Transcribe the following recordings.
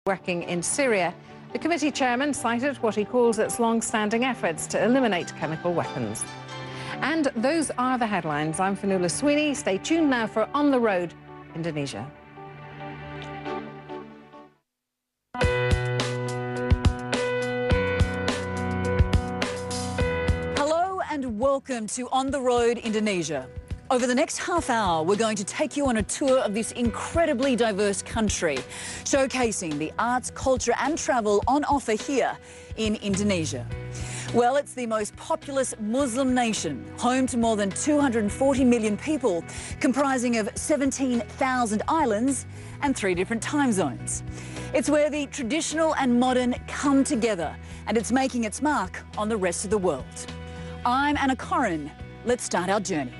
working in Syria. The committee chairman cited what he calls its long-standing efforts to eliminate chemical weapons. And those are the headlines. I'm Fanula Sweeney. Stay tuned now for On the Road, Indonesia. Hello and welcome to On the Road, Indonesia. Over the next half hour, we're going to take you on a tour of this incredibly diverse country, showcasing the arts, culture and travel on offer here in Indonesia. Well, it's the most populous Muslim nation, home to more than 240 million people, comprising of 17,000 islands and 3 different time zones. It's where the traditional and modern come together, and it's making its mark on the rest of the world. I'm Anna Corrin. Let's start our journey.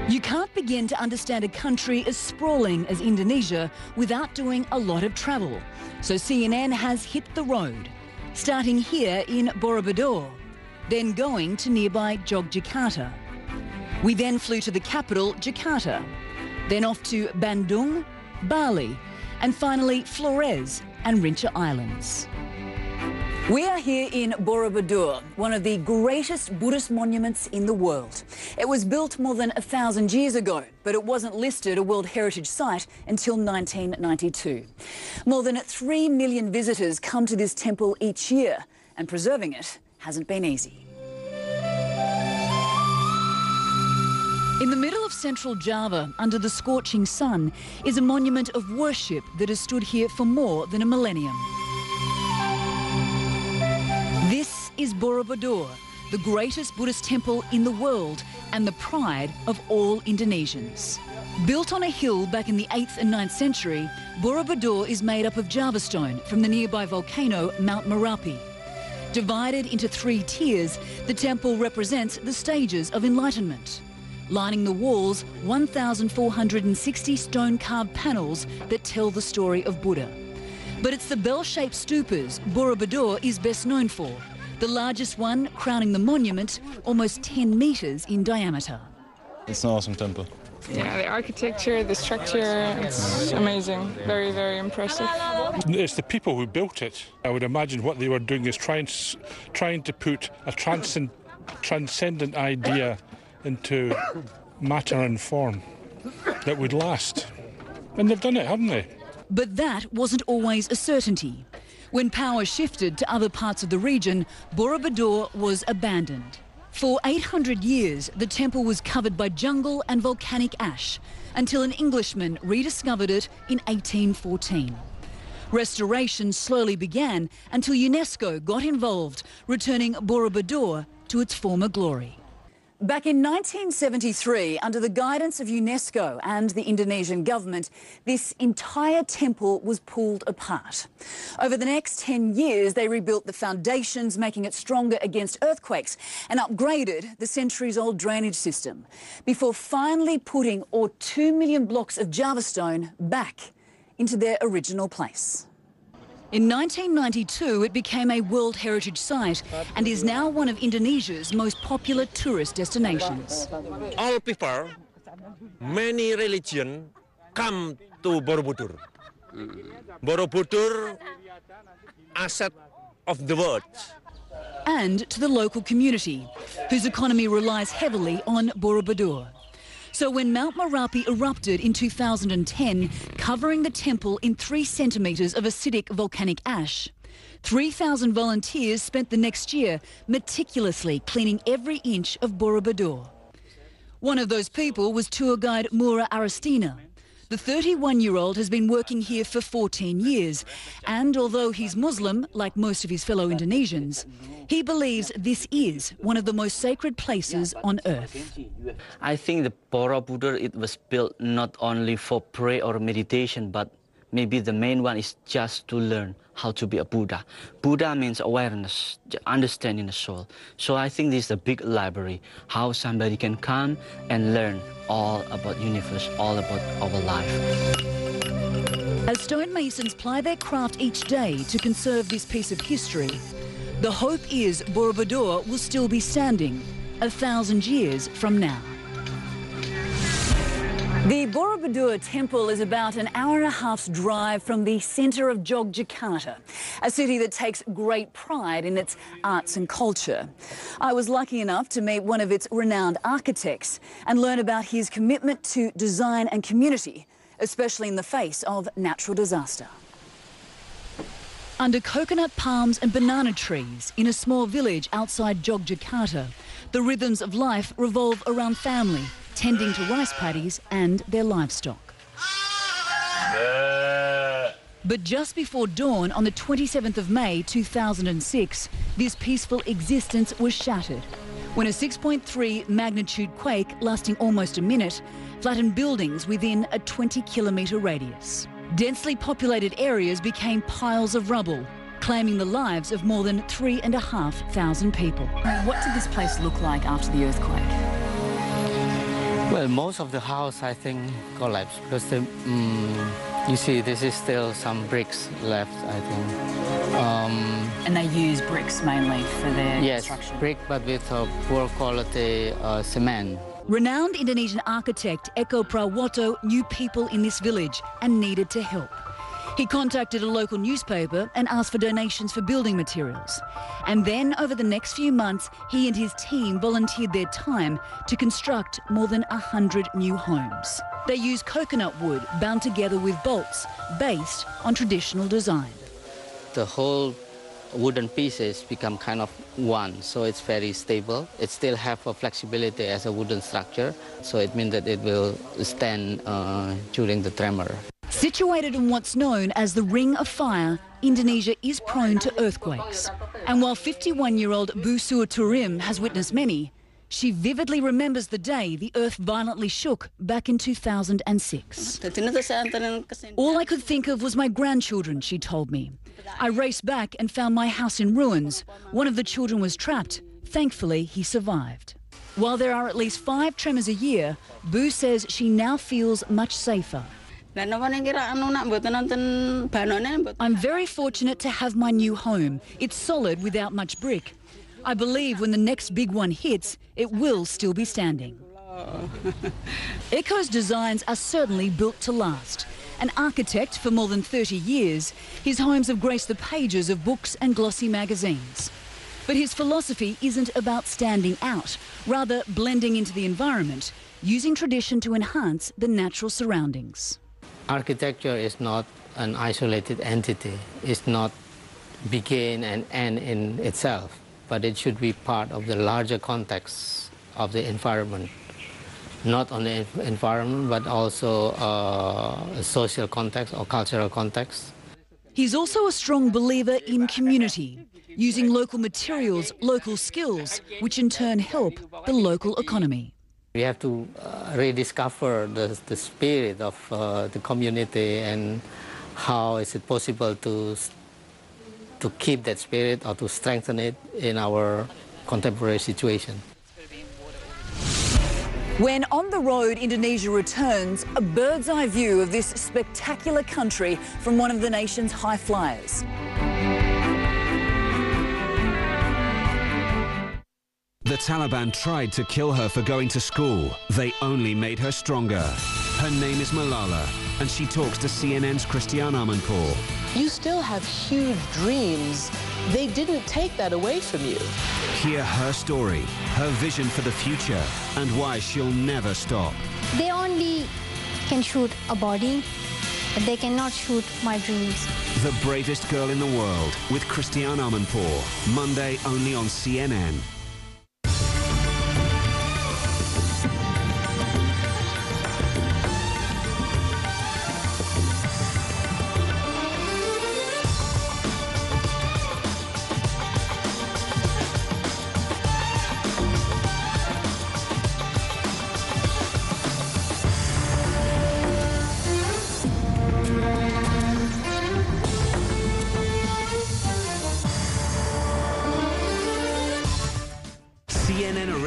You can't begin to understand a country as sprawling as Indonesia without doing a lot of travel. So CNN has hit the road, starting here in Borobudur, then going to nearby Yogyakarta. We then flew to the capital, Jakarta, then off to Bandung, Bali, and finally Flores and Rinca Islands. We are here in Borobudur, one of the greatest Buddhist monuments in the world. It was built more than 1,000 years ago, but it wasn't listed a World Heritage Site until 1992. More than 3 million visitors come to this temple each year, and preserving it hasn't been easy. In the middle of central Java, under the scorching sun, is a monument of worship that has stood here for more than a millennium. This is Borobudur, the greatest Buddhist temple in the world and the pride of all Indonesians. Built on a hill back in the 8th and 9th century, Borobudur is made up of Java stone from the nearby volcano Mount Merapi. Divided into 3 tiers, the temple represents the stages of enlightenment. Lining the walls, 1,460 stone-carved panels that tell the story of Buddha. But it's the bell-shaped stupas Borobudur is best known for, the largest one crowning the monument, almost 10 metres in diameter. It's an awesome temple. Yeah, the architecture, the structure, it's amazing. Very, very impressive. It's the people who built it. I would imagine what they were doing is trying to put a transcendent idea into matter and form that would last. And they've done it, haven't they? But that wasn't always a certainty. When power shifted to other parts of the region, Borobudur was abandoned. For 800 years, the temple was covered by jungle and volcanic ash until an Englishman rediscovered it in 1814. Restoration slowly began until UNESCO got involved, returning Borobudur to its former glory. Back in 1973, under the guidance of UNESCO and the Indonesian government, this entire temple was pulled apart. Over the next 10 years, they rebuilt the foundations, making it stronger against earthquakes, and upgraded the centuries-old drainage system, before finally putting all 2 million blocks of Java stone back into their original place. In 1992, it became a World Heritage Site and is now one of Indonesia's most popular tourist destinations. All people, many religions come to Borobudur. Borobudur, asset of the world. And to the local community, whose economy relies heavily on Borobudur. So when Mount Merapi erupted in 2010, covering the temple in 3 centimetres of acidic volcanic ash, 3,000 volunteers spent the next year meticulously cleaning every inch of Borobudur. One of those people was tour guide Mura Aristina. The 31-year-old has been working here for 14 years, and although he's Muslim, like most of his fellow Indonesians, he believes this is one of the most sacred places on earth. I think the Borobudur, it was built not only for prayer or meditation, but maybe the main one is just to learn how to be a Buddha. Buddha means awareness, understanding the soul. So I think this is a big library, how somebody can come and learn all about universe, all about our life. As stonemasons ply their craft each day to conserve this piece of history, the hope is Borobudur will still be standing 1,000 years from now. The Borobudur temple is about an hour and a half's drive from the centre of Yogyakarta, a city that takes great pride in its arts and culture. I was lucky enough to meet one of its renowned architects and learn about his commitment to design and community, especially in the face of natural disaster. Under coconut palms and banana trees in a small village outside Yogyakarta, the rhythms of life revolve around family, tending to rice paddies and their livestock. But just before dawn on the 27th of May 2006, this peaceful existence was shattered when a 6.3 magnitude quake lasting almost a minute flattened buildings within a 20-kilometre radius. Densely populated areas became piles of rubble, claiming the lives of more than 3,500 people. What did this place look like after the earthquake? Well, most of the house, I think, collapsed because you see, this is still some bricks left, I think. And they use bricks mainly for their construction? Yes, brick, but with poor quality cement. Renowned Indonesian architect Eko Prawoto knew people in this village and needed to help. He contacted a local newspaper and asked for donations for building materials. And then, over the next few months, he and his team volunteered their time to construct more than 100 new homes. They use coconut wood bound together with bolts, based on traditional design. The whole wooden pieces become kind of one, so it's very stable. It still have a flexibility as a wooden structure, so it means that it will stand during the tremor. Situated in what's known as the Ring of Fire, Indonesia is prone to earthquakes. And while 51-year-old Bu Sur Turim has witnessed many, she vividly remembers the day the earth violently shook back in 2006. All I could think of was my grandchildren, she told me. I raced back and found my house in ruins. One of the children was trapped. Thankfully, he survived. While there are at least 5 tremors a year, Bu says she now feels much safer. I'm very fortunate to have my new home. It's solid without much brick. I believe when the next big one hits, it will still be standing. Eko's designs are certainly built to last. An architect for more than 30 years, his homes have graced the pages of books and glossy magazines. But his philosophy isn't about standing out, rather blending into the environment, using tradition to enhance the natural surroundings. Architecture is not an isolated entity. It's not begin and end in itself, but it should be part of the larger context of the environment. Not only environment, but also a social context or cultural context. He's also a strong believer in community, using local materials, local skills, which in turn help the local economy. We have to rediscover the spirit of the community and how is it possible to keep that spirit or to strengthen it in our contemporary situation. When On the Road Indonesia returns, a bird's eye view of this spectacular country from one of the nation's high flyers. The Taliban tried to kill her for going to school. They only made her stronger. Her name is Malala, and she talks to CNN's Christiane Amanpour. You still have huge dreams. They didn't take that away from you. Hear her story, her vision for the future, and why she'll never stop. They only can shoot a body, but they cannot shoot my dreams. The Bravest Girl in the World with Christiane Amanpour. Monday only on CNN.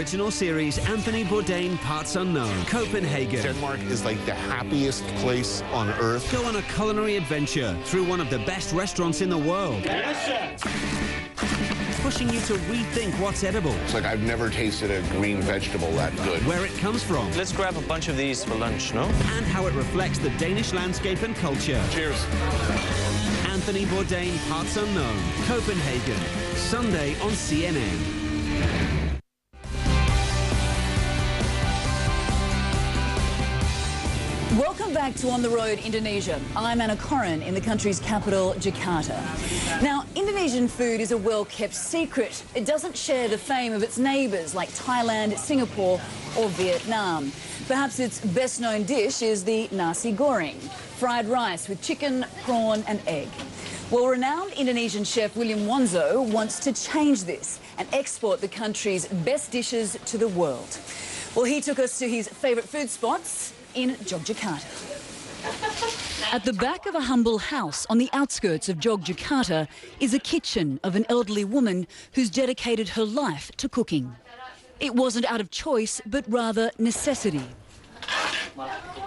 original series Anthony Bourdain Parts Unknown, Copenhagen. Denmark is like the happiest place on earth. Go on a culinary adventure through one of the best restaurants in the world. Pushing you to rethink what's edible. It's like I've never tasted a green vegetable that good. Where it comes from. Let's grab a bunch of these for lunch, no? And how it reflects the Danish landscape and culture. Cheers. Anthony Bourdain Parts Unknown, Copenhagen, Sunday on CNN. Welcome back to On the Road, Indonesia. I'm Anna Corrin in the country's capital, Jakarta. Now, Indonesian food is a well-kept secret. It doesn't share the fame of its neighbours like Thailand, Singapore or Vietnam. Perhaps its best-known dish is the nasi goreng, fried rice with chicken, prawn and egg. Well, renowned Indonesian chef William Wonzo wants to change this and export the country's best dishes to the world. Well, he took us to his favourite food spots in Yogyakarta. At the back of a humble house on the outskirts of Yogyakarta is a kitchen of an elderly woman who's dedicated her life to cooking. It wasn't out of choice, but rather necessity,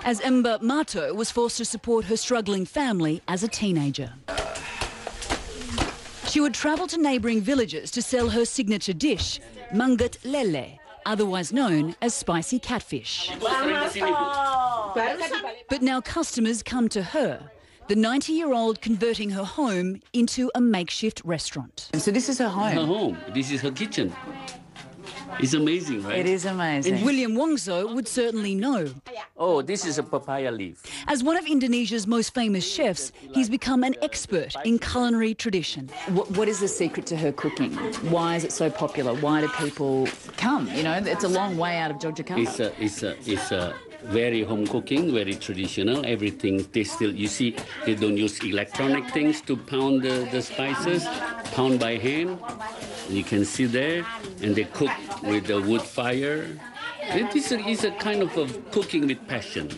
as Mbak Mato was forced to support her struggling family as a teenager. She would travel to neighbouring villages to sell her signature dish, mangut lele, otherwise known as spicy catfish. But now customers come to her, the 90-year-old converting her home into a makeshift restaurant. So this is her home? Her home. This is her kitchen. It's amazing, right? It is amazing. And William Wongso would certainly know. Oh, this is a papaya leaf. As one of Indonesia's most famous chefs, he's become an expert in culinary tradition. What is the secret to her cooking? Why is it so popular? Why do people come? You know, it's a long way out of Yogyakarta. It's a very home cooking, very traditional. Everything they still, you see, they don't use electronic things to pound the spices, pound by hand. You can see there, and they cook with a wood fire. It's a kind of cooking with passion.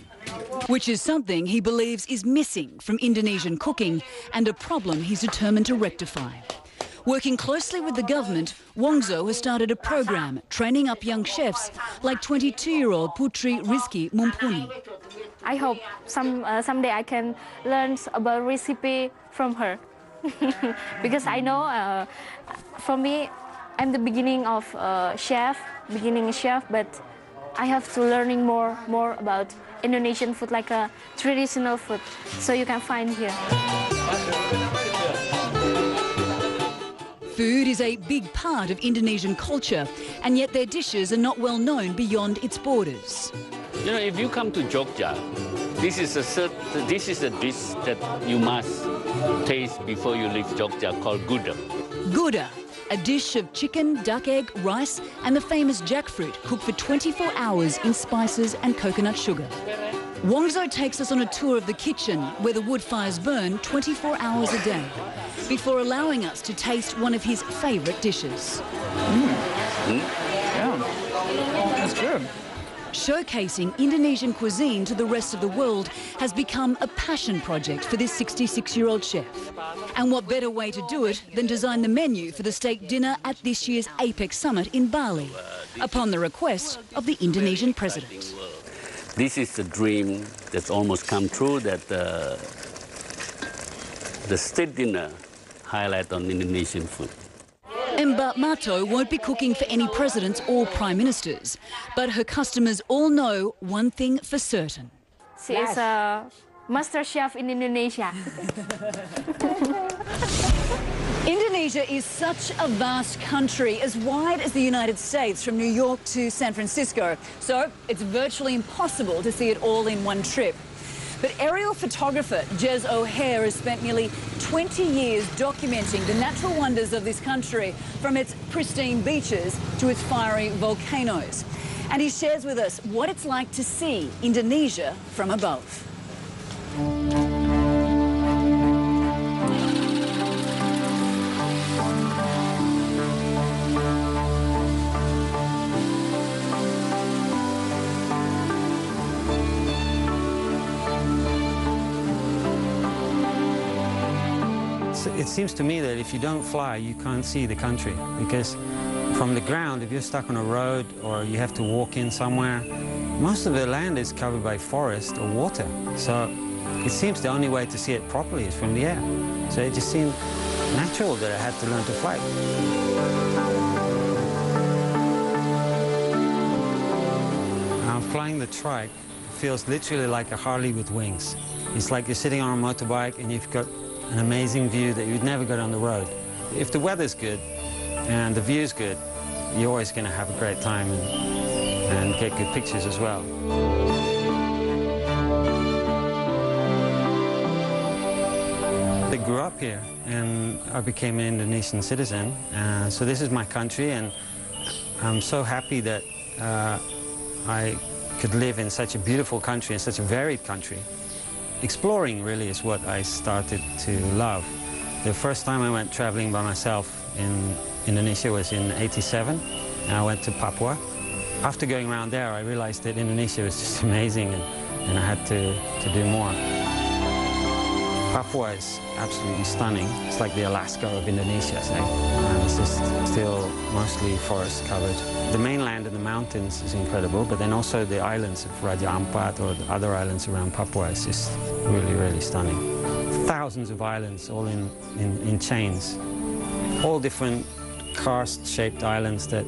Which is something he believes is missing from Indonesian cooking and a problem he's determined to rectify. Working closely with the government, Wongso has started a program training up young chefs like 22-year-old Putri Rizky Mumpuni. I hope someday I can learn about recipe from her. Because I know, for me, I'm the beginning of chef, but I have to learning more about Indonesian food, like a traditional food, so you can find here. Food is a big part of Indonesian culture, and yet their dishes are not well known beyond its borders. You know, if you come to Jogja, this is a dish that you must taste before you leave Jogja, called Gudeg. Gudeg, a dish of chicken, duck egg, rice and the famous jackfruit cooked for 24 hours in spices and coconut sugar. Wongso takes us on a tour of the kitchen where the wood fires burn 24 hours a day before allowing us to taste one of his favourite dishes. Yeah, that's good. Showcasing Indonesian cuisine to the rest of the world has become a passion project for this 66-year-old chef. And what better way to do it than design the menu for the state dinner at this year's APEC summit in Bali, upon the request of the Indonesian president. This is the dream that's almost come true, that the state dinner highlight on Indonesian food. Mbak Mato won't be cooking for any presidents or prime ministers, but her customers all know one thing for certain. She is a master chef in Indonesia. Indonesia is such a vast country, as wide as the United States, from New York to San Francisco, so it's virtually impossible to see it all in one trip. But aerial photographer Jez O'Hare has spent nearly 20 years documenting the natural wonders of this country, from its pristine beaches to its fiery volcanoes. And he shares with us what it's like to see Indonesia from above. It seems to me that if you don't fly, you can't see the country, because From the ground, if you're stuck on a road or you have to walk in somewhere, most of the land is covered by forest or water. So it seems the only way to see it properly is from the air. So it just seemed natural that I had to learn to fly. Flying the trike feels literally like a Harley with wings. It's like you're sitting on a motorbike and you've got an amazing view that you'd never get on the road. If the weather's good and the view's good, you're always going to have a great time and get good pictures as well. I grew up here and I became an Indonesian citizen. So this is my country, and I'm so happy that I could live in such a beautiful country, in such a varied country. Exploring really is what I started to love. The first time I went traveling by myself in Indonesia was in '87, and I went to Papua. After going around there, I realized that Indonesia was just amazing, and I had to do more. Papua is absolutely stunning. It's like the Alaska of Indonesia, say. And it's just still mostly forest covered. The mainland and the mountains is incredible, but then also the islands of Raja Ampat or the other islands around Papua is just really, really stunning. Thousands of islands all in chains. All different karst-shaped islands that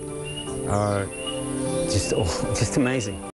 are just amazing.